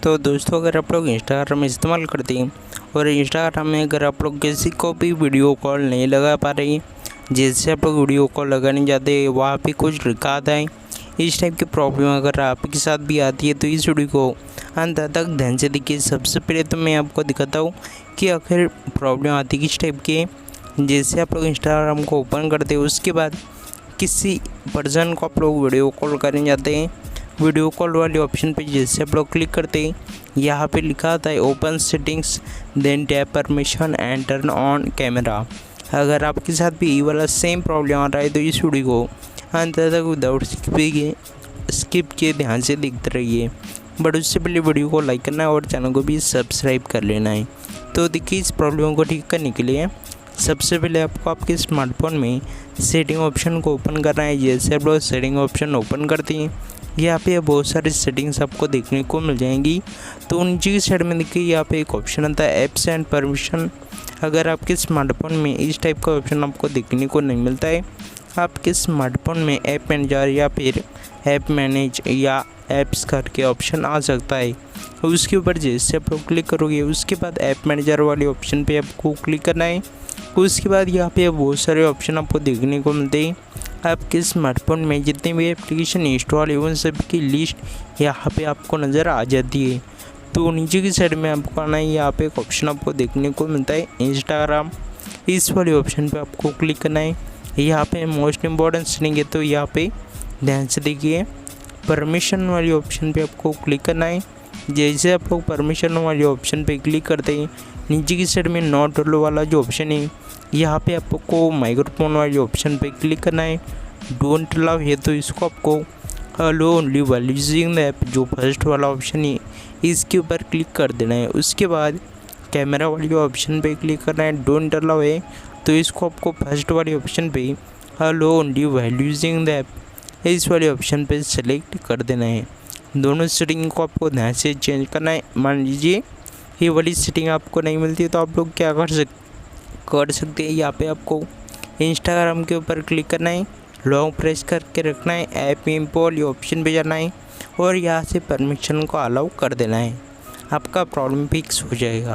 तो दोस्तों, अगर आप लोग इंस्टाग्राम इस्तेमाल करते हैं और इंस्टाग्राम में अगर आप लोग किसी को भी वीडियो कॉल नहीं लगा पा रही, जैसे आप लोग वीडियो कॉल लगाने जाते हैं वहाँ पे कुछ लिखा आता है, इस टाइप की प्रॉब्लम अगर आपके साथ भी आती है तो इस वीडियो को अंत तक ध्यान से देखिए। सबसे पहले तो मैं आपको दिखाता हूँ कि आखिर प्रॉब्लम आती किस टाइप की है। जैसे आप लोग इंस्टाग्राम को ओपन करते हैं, उसके बाद किसी पर्सन को आप लोग वीडियो कॉल करने जाते हैं। वीडियो कॉल वाले ऑप्शन पे जैसे आप लोग क्लिक करते हैं, यहाँ पे लिखा आता है open settings then tap permission and turn on camera. अगर आपके साथ भी ये वाला सेम प्रॉब्लम आ रहा है तो इस वीडियो को अंत तक विदाउट स्किप किए ध्यान से देखते रहिए। बट उससे पहले वीडियो को लाइक करना है और चैनल को भी सब्सक्राइब कर लेना है। तो देखिए, इस प्रॉब्लम को ठीक करने के लिए सबसे पहले आपको आपके स्मार्टफोन में सेटिंग ऑप्शन को ओपन करना है। जैसे आप लोग सेटिंग ऑप्शन ओपन करते हैं, यहाँ पे बहुत सारी सेटिंग्स आपको देखने को मिल जाएंगी। तो नीचे की साइड में देखिए, यहाँ पे एक ऑप्शन आता है ऐप्स एंड परमिशन। अगर आपके स्मार्टफोन में इस टाइप का ऑप्शन आपको देखने को नहीं मिलता है, आपके स्मार्टफोन में ऐप मैनेजर या फिर ऐप मैनेज या ऐप्स करके ऑप्शन आ सकता है। उसके ऊपर जैसे आप लोग क्लिक करोगे, उसके बाद ऐप मैनेजर वाले ऑप्शन पे आपको क्लिक करना है। उसके बाद यहाँ पे बहुत सारे ऑप्शन आपको देखने को मिलते हैं। आपके स्मार्टफोन में जितने भी एप्लीकेशन इंस्टॉल है उन सभी की लिस्ट यहाँ पे आपको नज़र आ जाती है। तो नीचे की साइड में आपको आना है, यहाँ पे एक ऑप्शन आपको देखने को मिलता है इंस्टाग्राम। इस वाले ऑप्शन पे आपको क्लिक करना है। यहाँ पे मोस्ट इम्पॉर्टेंट सेटिंग है, तो यहाँ पे ध्यान से देखिए, परमिशन वाली ऑप्शन पे आपको क्लिक करना है। जैसे आप लोग परमिशन वाले ऑप्शन पे क्लिक करते हैं, नीचे की साइड में नॉट अलो वाला जो ऑप्शन है, यहाँ पे आपको माइक्रोफोन वाले ऑप्शन पे क्लिक करना है। डोंट अलाउ है तो इसको आपको allow only while using the app, जो फर्स्ट वाला ऑप्शन है इसके ऊपर क्लिक कर देना है। उसके बाद कैमरा वाले ऑप्शन पे क्लिक करना है। डोंट अलाउ है तो इसको आपको फर्स्ट वाले ऑप्शन पे allow only while using the app, इस वाले ऑप्शन पे सेलेक्ट कर देना है। दोनों सेटिंग को आपको ध्यान से चेंज करना है। मान लीजिए ये वाली सेटिंग आपको नहीं मिलती है तो आप लोग क्या कर सकते हैं, यहाँ पे आपको इंस्टाग्राम के ऊपर क्लिक करना है, लॉन्ग प्रेस करके रखना है, ऐप इंपोर्ट ये ऑप्शन पे जाना है और यहाँ से परमिशन को अलाउ कर देना है। आपका प्रॉब्लम फिक्स हो जाएगा।